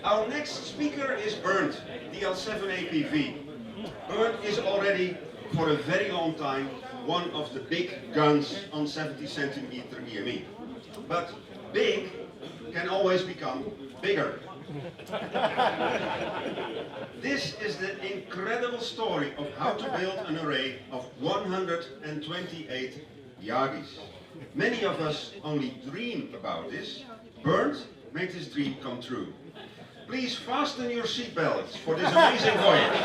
Our next speaker is Bernd DL7APV. Bernd is already, for a very long time, one of the big guns on 70 centimeter EME. But big can always become bigger. This is the incredible story of how to build an array of 128 yagis. Many of us only dream about this. Bernd made his dream come true. Please fasten your seatbelts for this amazing voyage.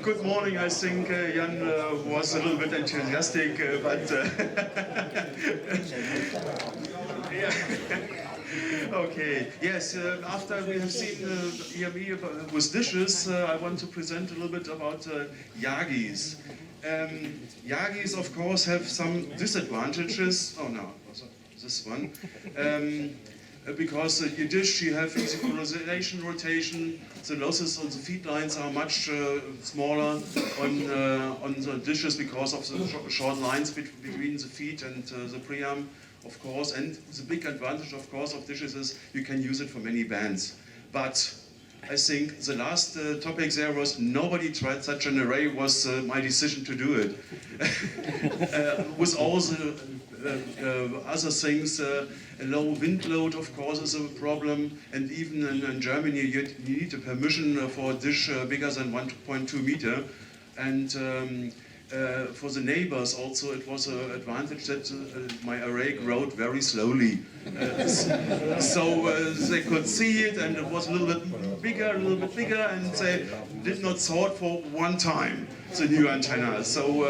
Good morning. I think Jan was a little bit enthusiastic, but yeah. Okay. Yes. After we have seen EME with dishes, I want to present a little bit about yagis. Yagis, of course, have some disadvantages. Oh no, this one. Because your dish, you have synchronization rotation, the losses on the feed lines are much smaller on the dishes because of the short lines between the feed and the preamp, of course. And the big advantage, of course, of dishes is you can use it for many bands. But I think the last topic there was nobody tried such an array, was my decision to do it. With all the other things, a low wind load, of course, is a problem, and even in Germany you need a permission for a dish bigger than 1.2 meter, and for the neighbors also it was an advantage that my array grew very slowly, so they could see it, and it was a little bit bigger, and they did not sort for one time the new antenna, so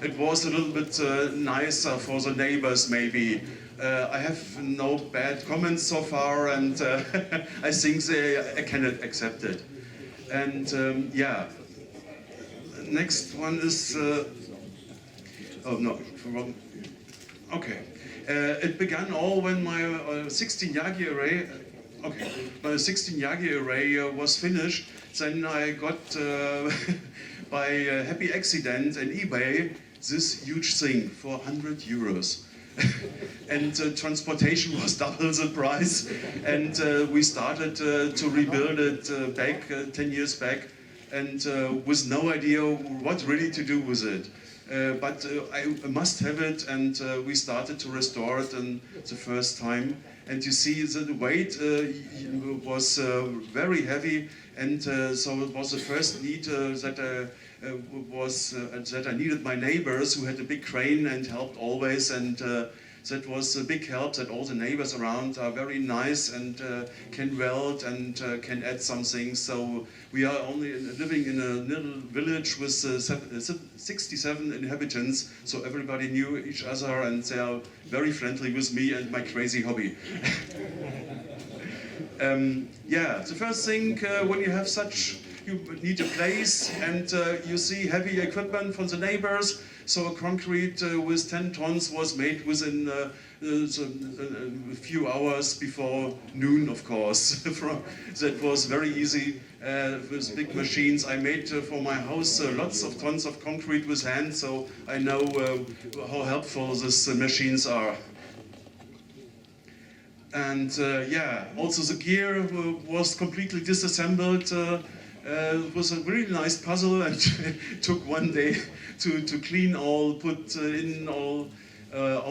it was a little bit nicer for the neighbors maybe. I have no bad comments so far, and I think they can accept it. And yeah, next one is oh no, wrong. Okay. It began all when my 16 yagi array. Okay, my 16 yagi array was finished. Then I got by happy accident on eBay this huge thing for 100 euros. And transportation was double the price, and we started to rebuild it back 10 years back, and with no idea what really to do with it. But I must have it, and we started to restore it the first time. And you see the weight was very heavy, and so it was the first need that I needed my neighbors who had a big crane and helped always, and that was a big help that all the neighbors around are very nice and can weld and can add something. So we are only living in a little village with 67 inhabitants, so everybody knew each other and they are very friendly with me and my crazy hobby. Yeah, the first thing when you have such, you need a place, and you see heavy equipment from the neighbors. So a concrete with 10 tons was made within a few hours before noon, of course. That was very easy with big machines. I made for my house lots of tons of concrete with hand, so I know how helpful these machines are. And yeah, also the gear was completely disassembled. It was a really nice puzzle, and it took one day to clean all, put in all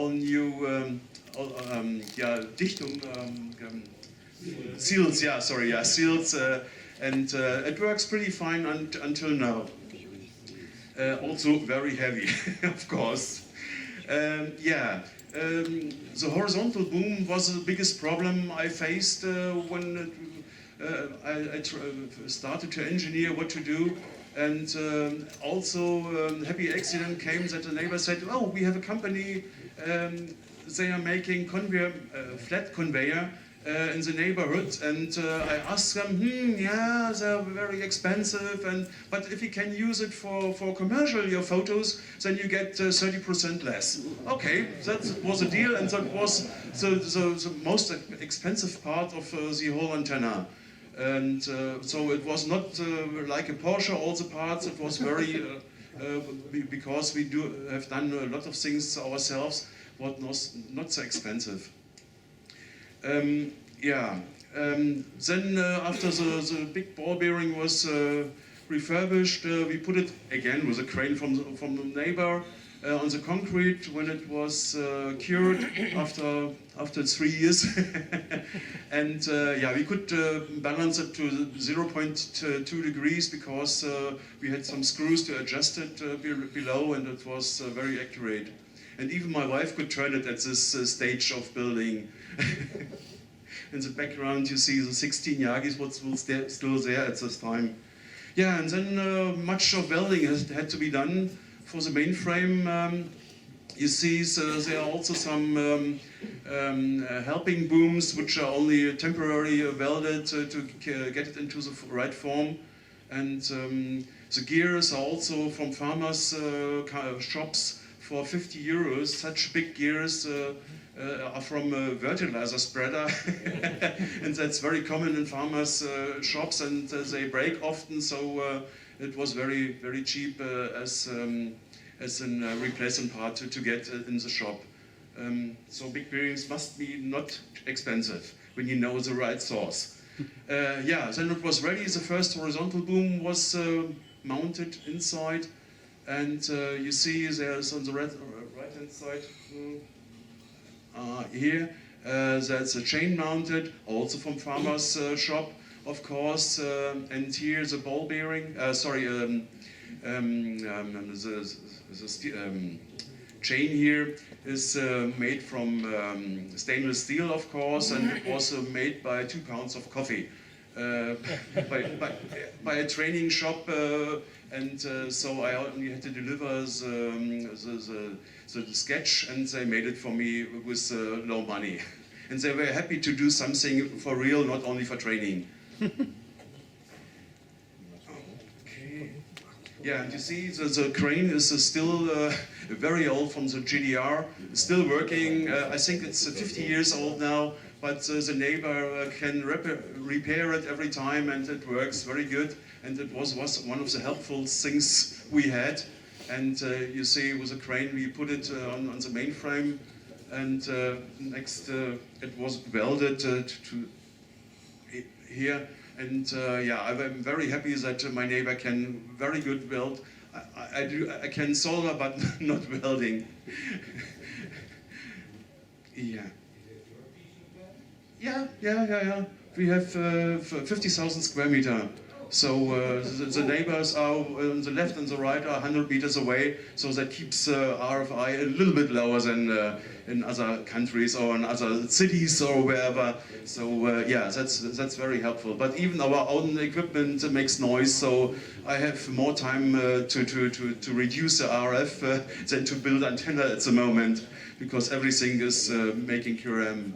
new yeah, Dichtung, seals. Yeah, sorry, yeah, seals, and it works pretty fine until now. Also very heavy, of course. Yeah. The horizontal boom was the biggest problem I faced when I started to engineer what to do, and also happy accident came that the neighbor said, oh, we have a company, they are making flat conveyor in the neighborhood, and I asked them, yeah, they're very expensive, but if you can use it for commercial, your photos, then you get 30% less. Okay, that was a deal, and that was the most expensive part of the whole antenna. And so it was not like a Porsche, all the parts, it was very because we have done a lot of things ourselves, what not so expensive. Then after the big ball bearing was refurbished, we put it again with a crane from the neighbor on the concrete when it was cured after 3 years. And we could balance it to 0.2 degrees because we had some screws to adjust it below, and it was very accurate. And even my wife could turn it at this stage of building. In the background you see the 16 yagis what's still there at this time. Yeah, and then much of welding had to be done for the mainframe. You see there are also some helping booms which are only temporarily welded to get it into the right form. And the gears are also from farmers' shops for 50 euros. Such big gears are from a fertilizer spreader, and that's very common in farmers' shops, and they break often, so it was very, very cheap as a replacement part to get in the shop. So big bearings must be not expensive when you know the right source. Then it was ready. The first horizontal boom was mounted inside, and you see there's on the right-hand side here, that's a chain mounted, also from farmer's shop, of course, and here the ball bearing, the chain here is made from stainless steel, of course, and it was made by 2 pounds of coffee by a training shop, and so I only had to deliver the sketch, and they made it for me with low money. And they were happy to do something for real, not only for training. Yeah, and you see the crane is still very old, from the GDR, still working. I think it's 50 years old now, but the neighbor can repair it every time, and it works very good. And it was one of the helpful things we had. And you see with the crane we put it on the mainframe, and next it was welded to here. And I'm very happy that my neighbor can very good weld. I can solder, but not welding. Yeah. We have 50,000 square meter. So the neighbors are on the left and the right are 100 meters away, so that keeps RFI a little bit lower than in other countries or in other cities or wherever. So that's very helpful. But even our own equipment makes noise, so I have more time to reduce the RF than to build antenna at the moment, because everything is making QRM.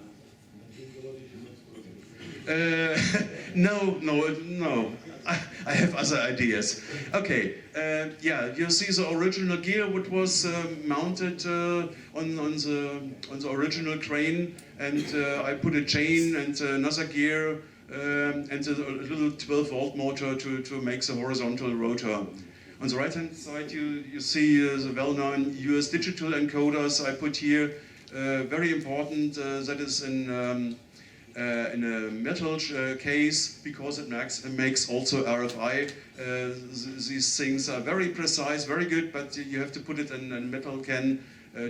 No. I have other ideas. Okay, you see the original gear, which was mounted on the original crane, and I put a chain and another gear and a little 12-volt motor to make the horizontal rotor. On the right-hand side, you see the well-known US digital encoders I put here. Very important. That is in a metal case, because it makes also RFI. These things are very precise, very good, but you have to put it in a metal can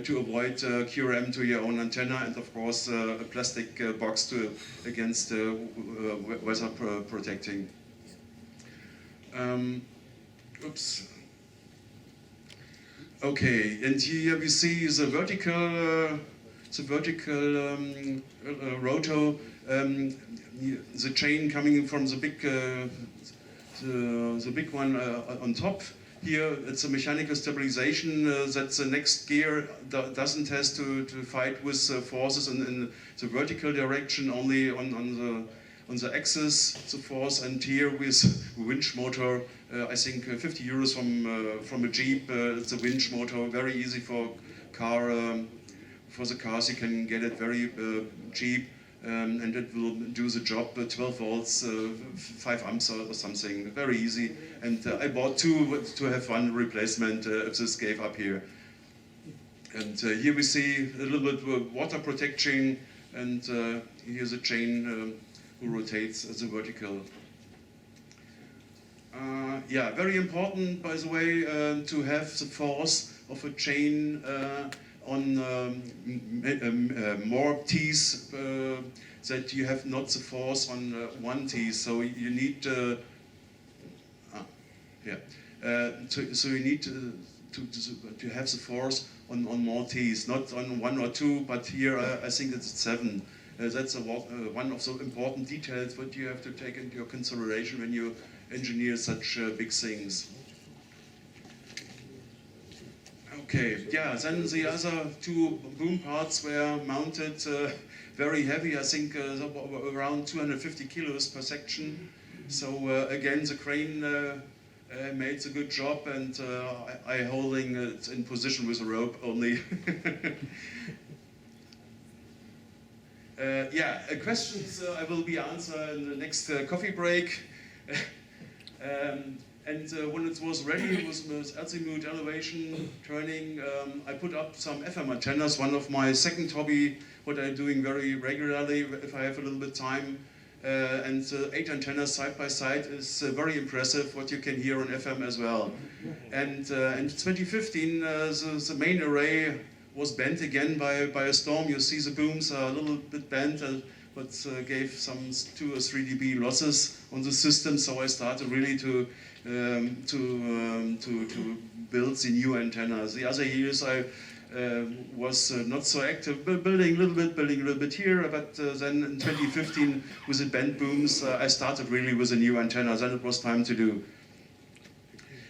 to avoid QRM to your own antenna, and of course a plastic box against weather protecting. Oops. Okay, and here we see the vertical rotor, the chain coming from the big one on top. Here it's a mechanical stabilization that the next gear doesn't have to fight with forces in the vertical direction, only on the axis the force. And here with winch motor, I think 50 euros from a Jeep. It's a winch motor, very easy for the cars. You can get it very cheap. and it will do the job 12 volts, 5 amps or something, very easy. And I bought 2 to have one replacement if this gave up here. And here we see a little bit of water protection, and here's a chain who rotates the vertical. Yeah, very important, by the way, to have the force of a chain on more teeth, that you have not the force on one teeth. So you need so you need to have the force on more teeth, not on 1 or 2, but here I think it's 7. That's one of the important details what you have to take into your consideration when you engineer such big things. Okay, yeah, then the other 2 boom parts were mounted very heavy, I think around 250 kilos per section. So again, the crane made a good job, and I holding it in position with a rope only. Yeah, questions I will be answered in the next coffee break. And when it was ready, it was with azimuth elevation turning. I put up some FM antennas, one of my second hobby, what I'm doing very regularly if I have a little bit time. And 8 antennas side by side is very impressive, what you can hear on FM as well. And in 2015, the main array was bent again by a storm. You see the booms are a little bit bent, but gave some 2 or 3 dB losses on the system. So I started really to build the new antennas. The other years I was not so active, building a little bit here, but then in 2015 with the bent booms I started really with a new antenna. Then it was time to do.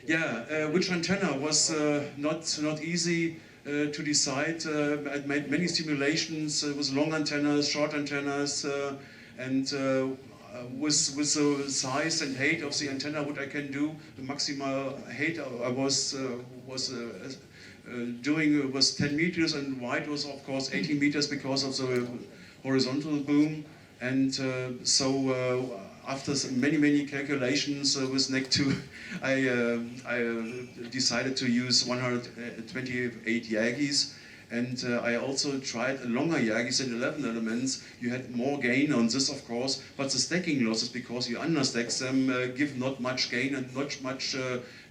Yeah, which antenna was not easy to decide. I made many simulations with long antennas, short antennas, and with the size and height of the antenna, what I can do, the maximal height I was doing was 10 meters, and wide was of course 18 meters because of the horizontal boom. And so after many calculations with NEC 2, I decided to use 128 yagis. And I also tried longer yagis and 11 elements. You had more gain on this, of course, but the stacking losses, because you understack them, give not much gain and not much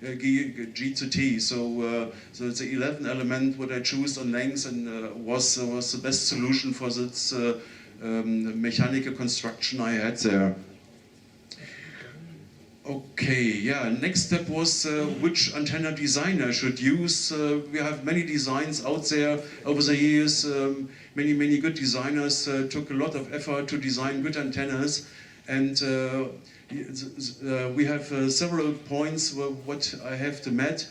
G to T. So, so the 11 element, what I choose on length, and was the best solution for this mechanical construction I had there. Okay, yeah, next step was which antenna design I should use. We have many designs out there over the years. Many good designers took a lot of effort to design good antennas, and we have several points what I have to meet.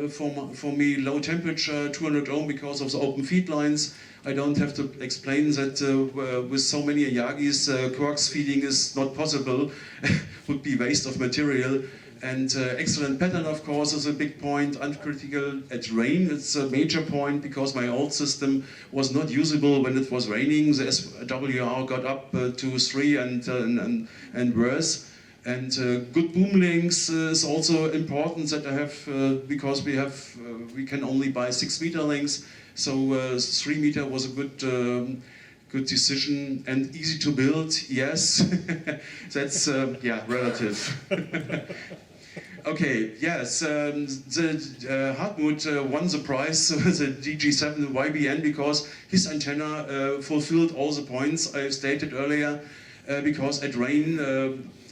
For me, low temperature, 200 ohm because of the open feed lines. I don't have to explain that with so many yagis, quarks feeding is not possible, would be waste of material. And excellent pattern, of course, is a big point. Uncritical at rain, it's a major point because my old system was not usable when it was raining. The SWR got up to 3 and worse. And good boom links is also important that I have because we can only buy 6 meter lengths. So 3 meter was a good decision, and easy to build. Yes, that's yeah, relative. Okay, yes, the Hartmut won the prize, the DG7 YBN, because his antenna fulfilled all the points I stated earlier. Because at rain,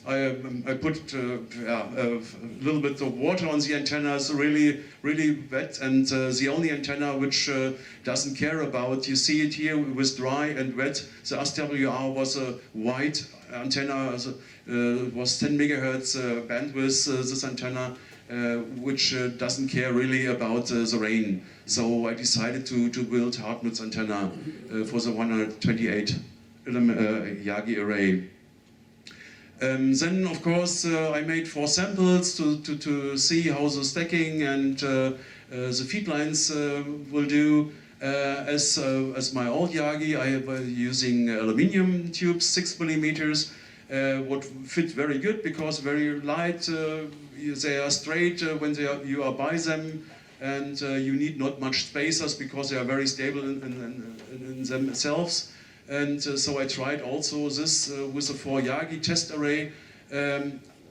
I put a little bit of water on the antennas, really wet, and the only antenna which doesn't care about, you see it here with dry and wet, the SWR was a white antenna, was 10 megahertz bandwidth, this antenna, which doesn't care really about the rain. So I decided to build Hartmut's antenna for the 128 yagi array. Then, of course, I made 4 samples to see how the stacking and the feed lines will do. As my old yagi, I was using aluminium tubes, 6 millimeters, would fit very good because very light. They are straight when you are by them, and you need not much spacers because they are very stable in themselves. And so I tried also this with a 4 yagi test array.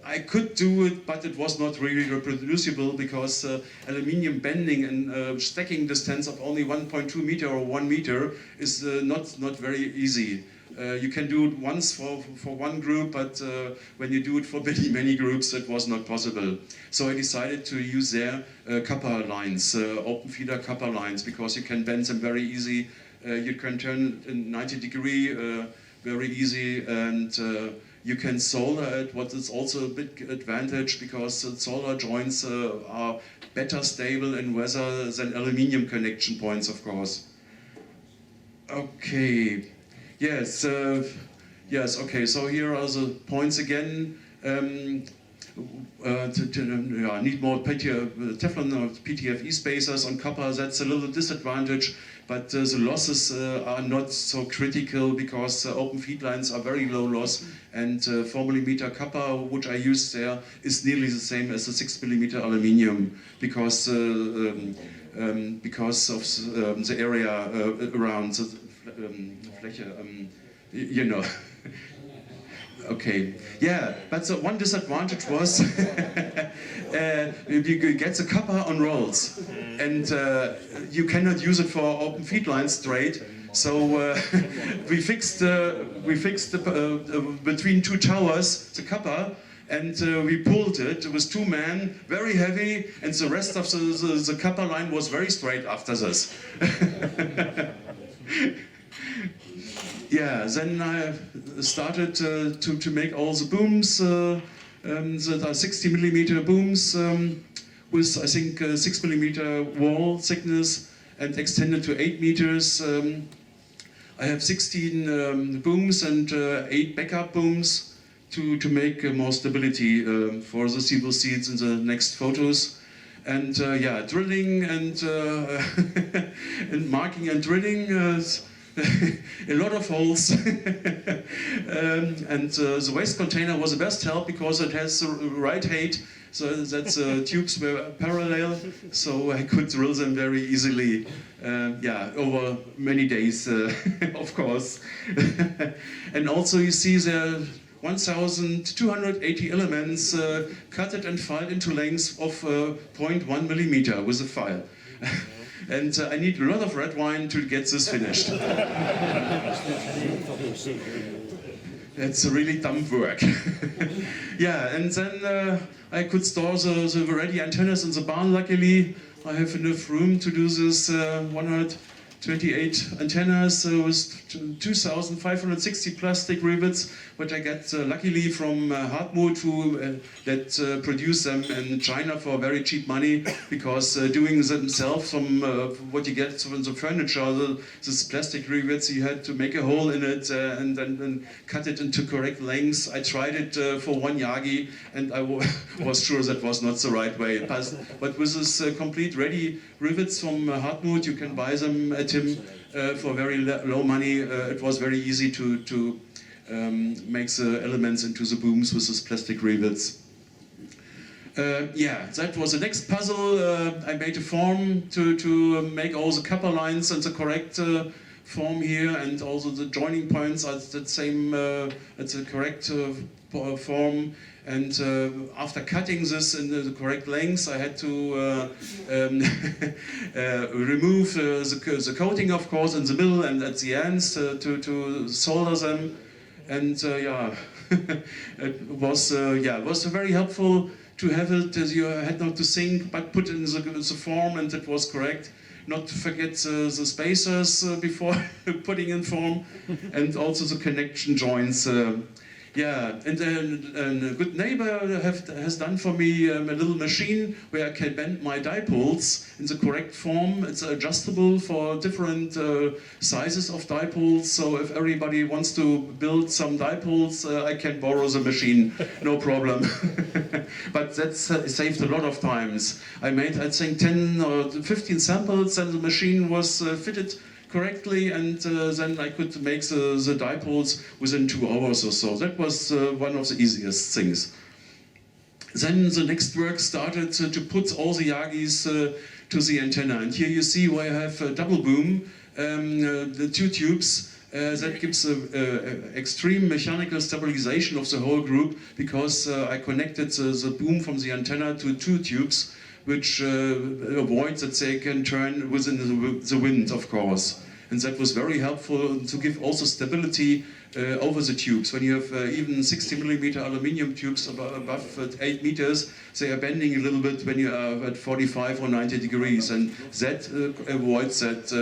I could do it, but it was not really reproducible because aluminium bending and stacking distance of only 1.2 meter or 1 meter is not very easy. You can do it once for one group, but when you do it for many groups, it was not possible. So I decided to use their copper lines, open feeder copper lines, because you can bend them very easy. You can turn in 90-degree very easy, and you can solder it, what is also a big advantage because the solder joints are better stable in weather than aluminium connection points, of course. Okay, yes, okay, so here are the points again. Need more Teflon or PTFE spacers on copper, that's a little disadvantage, but the losses are not so critical because open feed lines are very low loss, and 4 millimeter copper, which I use there, is nearly the same as the 6 millimeter aluminium because of the area around the Fläche, you know. Okay, yeah, but the one disadvantage was you get the copper on rolls, and you cannot use it for open feed lines straight. So we fixed between 2 towers the copper, and we pulled it. It was 2 men, very heavy, and the rest of the copper line was very straight after this. Yeah, then I started to make all the booms that are 60 millimeter booms with, I think, 6 millimeter wall thickness and extended to 8 meters. I have 16 booms and 8 backup booms to make more stability for the civil seeds in the next photos. And yeah, drilling and, and marking and drilling. A lot of holes. And the waste container was the best help because it has the right height, so that tubes were parallel, so I could drill them very easily. Yeah, over many days, of course. And also you see there are 1,280 elements cut and filed into lengths of 0.1 millimeter with a file. And I need a lot of red wine to get this finished. That's really dumb work. Yeah, and then I could store the ready antennas in the barn, luckily. I have enough room to do this 128 antennas with 2,560 plastic rivets, which I get luckily from Hartmut, who that produce them in China for very cheap money, because doing themselves from what you get from the furniture, this plastic rivets, you had to make a hole in it and then cut it into correct lengths. I tried it for 1 yagi, and I was sure that was not the right way. But with this complete ready rivets from Hartmut, you can buy them at him for very low money. It was very easy to make the elements into the booms with these plastic rivets. Yeah, that was the next puzzle. I made a form to make all the copper lines in the correct form here, and also the joining points are the same, it's the correct form. And after cutting this in the correct lengths, I had to remove the coating, of course, in the middle and at the ends to solder them. And yeah, it was very helpful to have it. You had not to think, but put in the form, and it was correct. Not to forget the spacers before putting in form, and also the connection joints. Yeah, and a good neighbor has done for me a little machine where I can bend my dipoles in the correct form. It's adjustable for different sizes of dipoles, so if everybody wants to build some dipoles, I can borrow the machine, no problem. But that's saved a lot of times. I made, I think, 10 or 15 samples, and the machine was fitted correctly, and then I could make the dipoles within 2 hours or so. That was one of the easiest things. Then the next work started to put all the yagis to the antenna. And here you see where I have a double boom, the 2 tubes. That gives extreme mechanical stabilization of the whole group, because I connected the boom from the antenna to 2 tubes, which avoids that they can turn within the wind, of course. And that was very helpful to give also stability over the tubes. When you have even 60mm aluminium tubes above 8 meters, they are bending a little bit when you are at 45 or 90 degrees, and that avoids that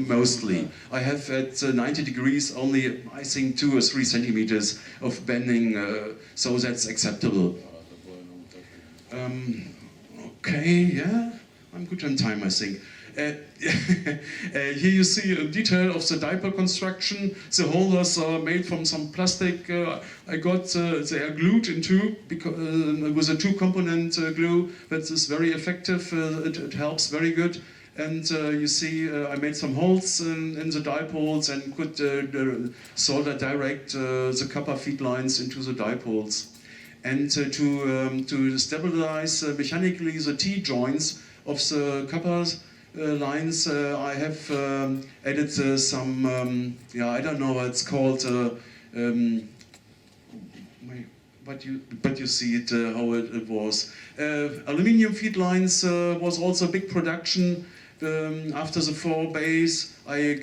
mostly. I have at 90 degrees only, I think, 2 or 3 centimeters of bending, so that's acceptable. Okay, yeah, I'm good on time, I think. Here you see a detail of the dipole construction. The holders are made from some plastic. I got, they are glued into, because, with a 2-component glue. That is very effective, it helps very good. And you see, I made some holes in the dipoles and could solder direct the copper feed lines into the dipoles. And to stabilize mechanically the T-joints of the copper lines, I have added some, yeah, I don't know what it's called, but you see it, how it was. Aluminium feed lines was also a big production. After the 4 bays, I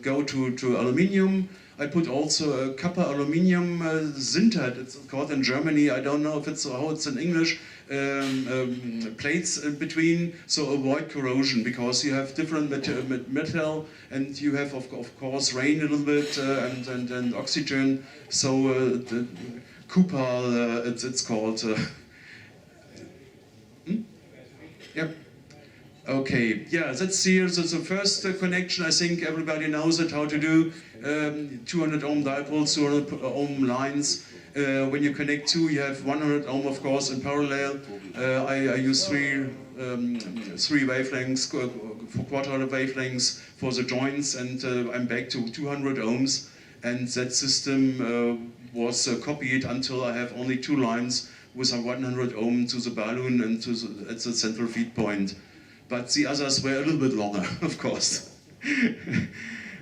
go to aluminium. I put also a copper aluminium sintered, it's called in Germany, I don't know if it's how it's in English, plates in between, so avoid corrosion, because you have different metal, and you have of course rain a little bit and oxygen, so the Cupal, it's called. Yep. Okay, yeah, that's here. So the first connection, I think everybody knows it, how to do. 200 ohm dipoles, 200 ohm lines. When you connect 2, you have 100 ohm, of course, in parallel. I use three wavelengths, quarter wavelengths for the joints, and I'm back to 200 ohms. And that system was copied until I have only 2 lines with a 100 ohm to the balloon and to at the central feed point. But the others were a little bit longer, of course.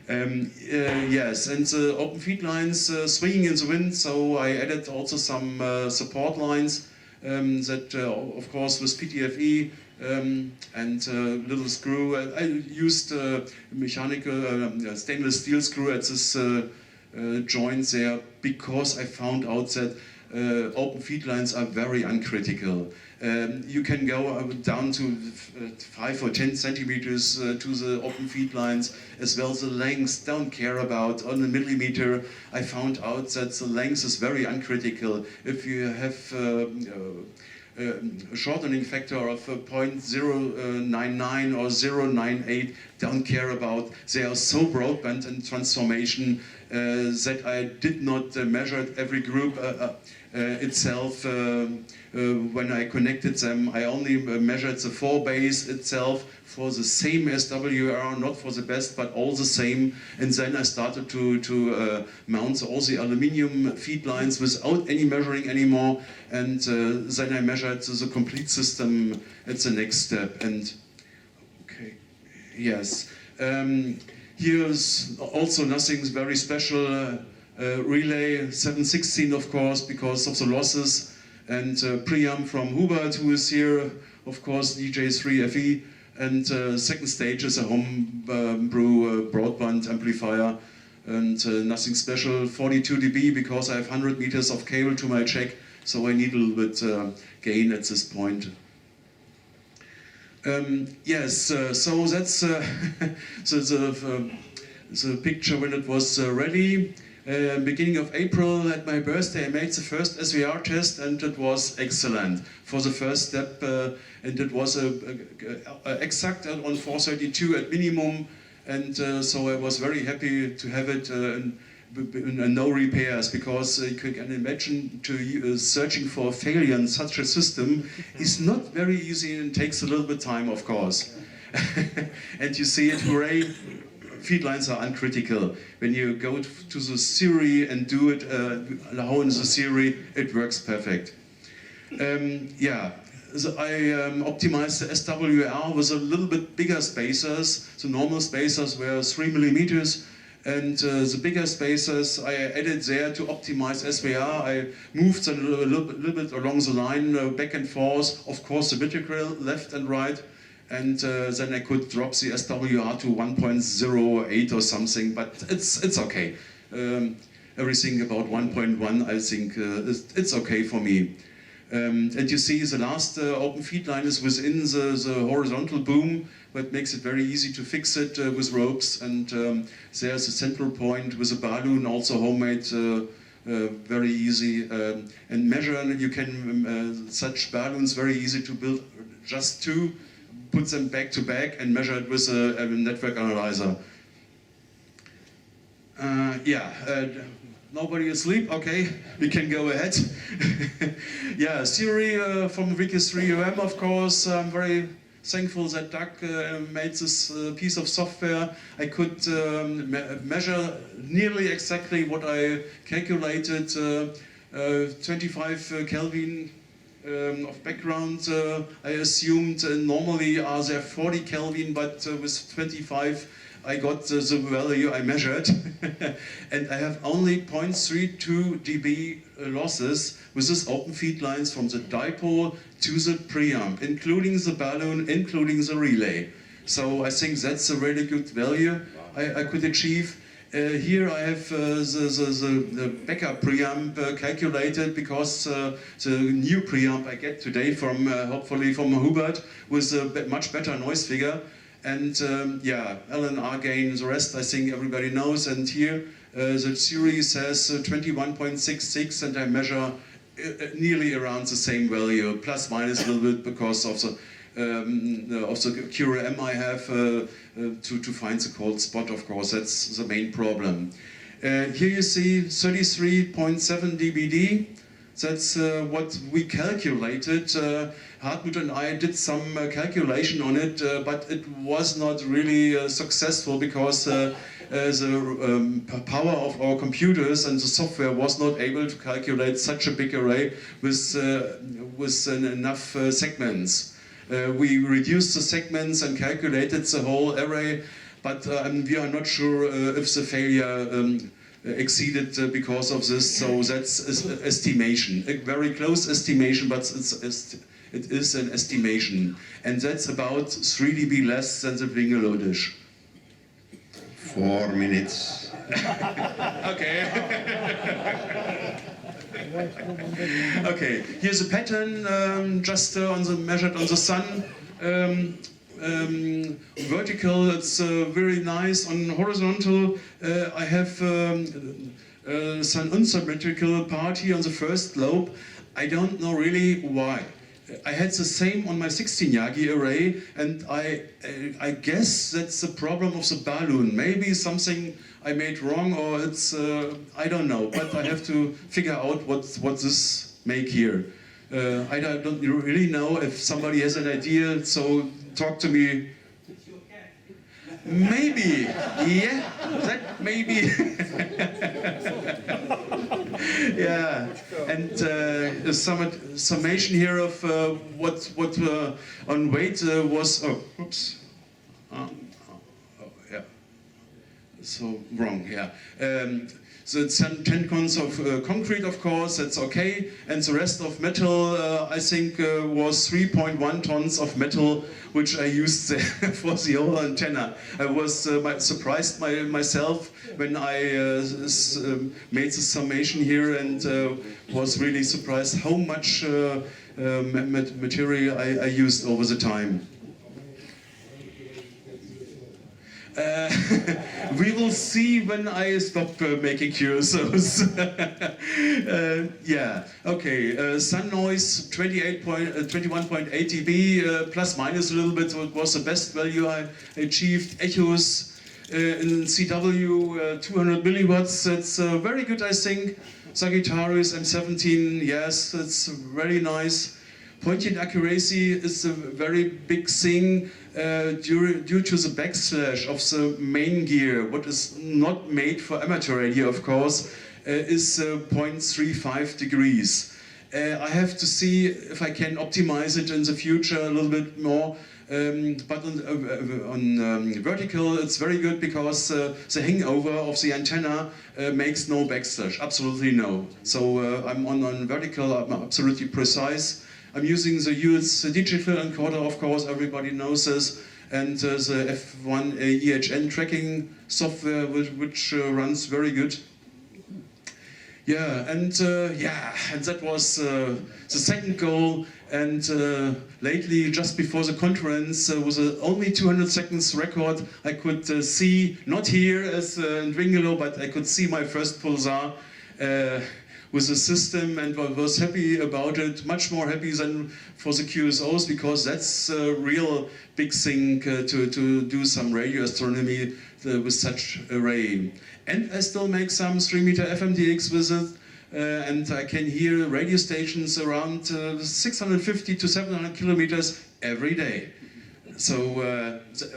Yes, and the open feed lines swinging in the wind, so I added also some support lines that, of course, with PTFE and little screw. I used mechanical stainless steel screw at this joint there, because I found out that open feed lines are very uncritical. You can go down to 5 or 10 centimeters to the open feed lines, as well as the length, don't care about on a millimeter. I found out that the length is very uncritical. If you have a shortening factor of 0.099 or 0.98, don't care about. They are so broadband in transformation that I did not measure every group itself. When I connected them, I only measured the 4 bays itself for the same SWR, not for the best, but all the same. And then I started to mount all the aluminium feed lines without any measuring anymore. And then I measured the complete system at the next step. And okay, yes. Here's also nothing very special. Relay 716, of course, because of the losses. And preamp from Hubert, who is here, of course, DJ3FE. And second stage is a homebrew broadband amplifier. And nothing special, 42 dB, because I have 100 meters of cable to my jack, so I need a little bit gain at this point. Yes, so that's the picture when it was ready. Beginning of April, at my birthday, I made the first SVR test, and it was excellent for the first step, and it was exact on 432 at minimum, and so I was very happy to have it and no repairs, because you can imagine searching for a failure in such a system is not very easy and takes a little bit of time, of course. And you see it, hooray! Feed lines are uncritical. When you go to the series and do it how in the series, it works perfect. Yeah, so I optimized the SWR with a little bit bigger spacers. The normal spacers were 3 millimeters, and the bigger spacers I added there to optimize SVR. I moved them a little bit along the line, back and forth, of course symmetrical, left and right. And then I could drop the SWR to 1.08 or something, but it's okay. Everything about 1.1, I think it's okay for me. And you see the last open feed line is within the horizontal boom, but makes it very easy to fix it with ropes. And there's a central point with a balloon, also homemade, very easy. And measure, you can, such balloons very easy to build, just two. Put them back to back and measure it with a network analyzer. Nobody asleep? Okay, we can go ahead. Yeah, Siri from Wikis 3UM, of course. I'm very thankful that Doug made this piece of software. I could measure nearly exactly what I calculated, 25 Kelvin. Of background, I assumed normally are there 40 Kelvin, but with 25 I got the value I measured. And I have only 0.32 dB losses with this open feed lines from the dipole to the preamp, including the balloon, including the relay. So I think that's a really good value I could achieve. Here I have the backup preamp calculated, because the new preamp I get today from hopefully from Hubert with a much better noise figure. And yeah, LNR gain, the rest I think everybody knows. And here the series says 21.66, and I measure nearly around the same value, plus minus a little bit, because of the QRM I have to find the cold spot, of course. That's the main problem. Here you see 33.7 dBd. That's what we calculated. Hartmut and I did some calculation on it, but it was not really successful, because the power of our computers and the software was not able to calculate such a big array with enough segments. We reduced the segments and calculated the whole array, but we are not sure if the failure exceeded because of this. So that's estimation, a very close estimation, but it is an estimation, and that's about 3 dB less than the Blingelow dish. 4 minutes. Okay. Okay, here's a pattern just measured on the sun. Vertical, it's very nice. On horizontal, I have some unsymmetrical part here on the first lobe. I don't know really why. I had the same on my 16 yagi array, and I guess that's the problem of the balloon. Maybe something I made wrong, or it's I don't know. But I have to figure out what this make here. I don't really know if somebody has an idea. So talk to me. Maybe, yeah, that maybe. Yeah, and a summation here of what on weight was. Oh, oops. Yeah. So wrong. Yeah. So it's 10 tons of concrete, of course, that's okay. And the rest of metal, I think, was 3.1 tons of metal, which I used there for the whole antenna. I was surprised myself when I made the summation here, and was really surprised how much material I used over the time. We will see when I stop making QSOs. Yeah, okay. Sun noise 21.8 dB, plus minus a little bit, so it was the best value I achieved. Echoes in CW 200 milliwatts, that's very good, I think. Sagittarius M17, yes, it's very nice. Pointing accuracy is a very big thing due to the backslash of the main gear. What is not made for amateur radio, of course, is 0.35 degrees. I have to see if I can optimize it in the future a little bit more. But on vertical, it's very good because the hangover of the antenna makes no backslash, absolutely no. So I'm on vertical, I'm absolutely precise. I'm using the US digital encoder, of course, everybody knows this, and the F1 EHN tracking software, which runs very good. Yeah, and that was the second goal. And lately, just before the conference, with only 200 seconds record, I could see, not here as in Dwingelo, but I could see my first pulsar with the system, and was happy about it, much more happy than for the QSOs, because that's a real big thing to do some radio astronomy with such array. And I still make some 3-meter FMDX with it, and I can hear radio stations around 650 to 700 kilometers every day. So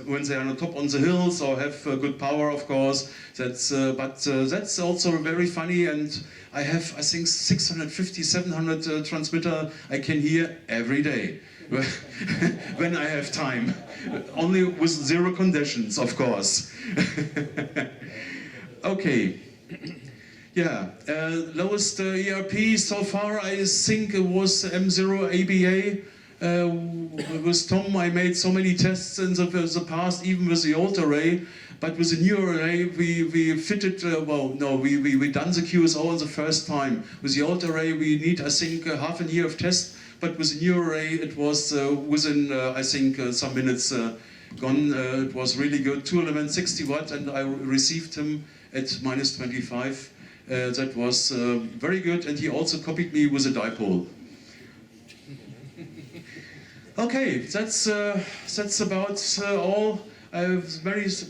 when they are on top on the hills or have good power, of course, that's that's also very funny. And I have, I think, 650, 700 transmitter I can hear every day when I have time, only with 0 conditions, of course. Okay. Yeah, lowest ERP so far, I think it was M0 ABA. With Tom, I made so many tests in the past, even with the old array. But with the new array, we fitted, we done the QSO on the first time. With the old array, we need, I think, half a year of test. But with the new array, it was within, I think, some minutes gone. It was really good. 2 elements, 60 watt, and I received him at -25. That was very good, and he also copied me with a dipole. Okay, that's about all. I have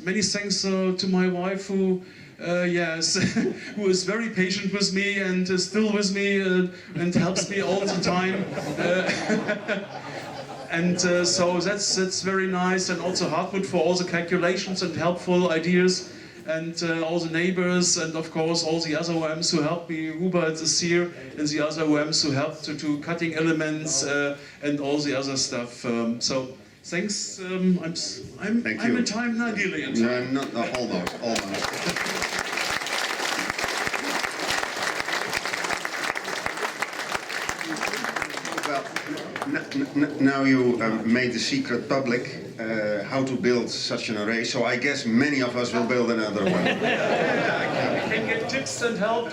many thanks to my wife, who who is very patient with me and is still with me and helps me all the time. And so that's very nice, and also Hartmut for all the calculations and helpful ideas. And all the neighbors, and of course all the other OMs who helped me. Hubert is here, and the other OMs who helped to cutting elements and all the other stuff. So thanks. I'm in time now, nearly in time. No, almost. Well, now you made the secret public. How to build such an array, so I guess many of us will build another one. Yeah, I can get tips and help.